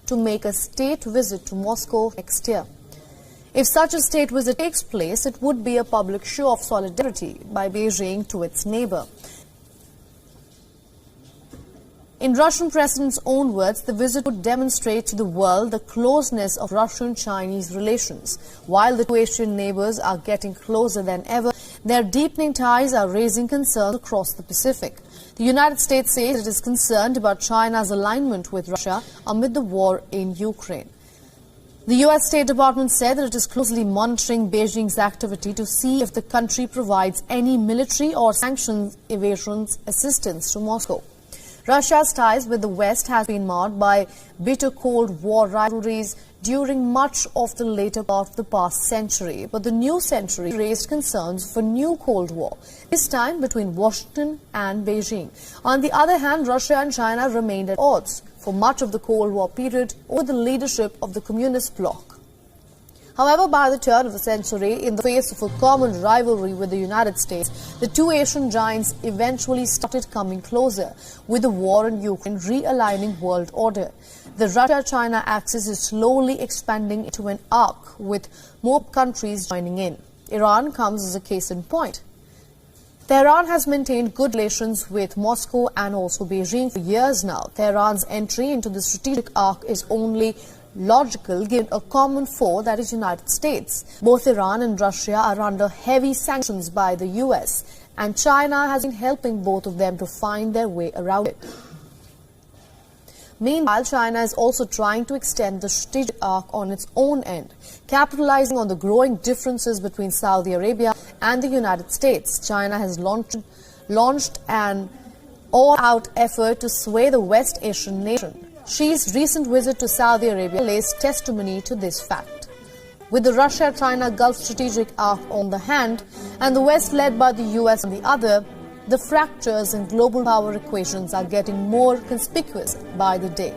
to make a state visit to Moscow next year. If such a state visit takes place, it would be a public show of solidarity by Beijing to its neighbor. In Russian president's own words, the visit would demonstrate to the world the closeness of Russian-Chinese relations. While the two Asian neighbors are getting closer than ever, their deepening ties are raising concerns across the Pacific. The United States says it is concerned about China's alignment with Russia amid the war in Ukraine. The U.S. State Department said that it is closely monitoring Beijing's activity to see if the country provides any military or sanctions evasion assistance to Moscow. Russia's ties with the West has been marred by bitter Cold War rivalries during much of the later part of the past century. But the new century raised concerns for new Cold War, this time between Washington and Beijing. On the other hand, Russia and China remained at odds for much of the Cold War period over the leadership of the communist bloc. However, by the turn of the century, in the face of a common rivalry with the United States, the two Asian giants eventually started coming closer, with the war in Ukraine realigning world order. The Russia-China axis is slowly expanding into an arc, with more countries joining in. Iran comes as a case in point. Tehran has maintained good relations with Moscow and also Beijing for years now. Tehran's entry into the strategic arc is only logical given a common foe, that is United States. Both Iran and Russia are under heavy sanctions by the US, and China has been helping both of them to find their way around it. Meanwhile, China is also trying to extend the strategic arc on its own end, capitalizing on the growing differences between Saudi Arabia and the United States. China has launched an all-out effort to sway the West Asian nation. Xi's recent visit to Saudi Arabia lays testimony to this fact. With the Russia-China Gulf strategic arc on the hand and the West led by the US on the other, the fractures in global power equations are getting more conspicuous by the day.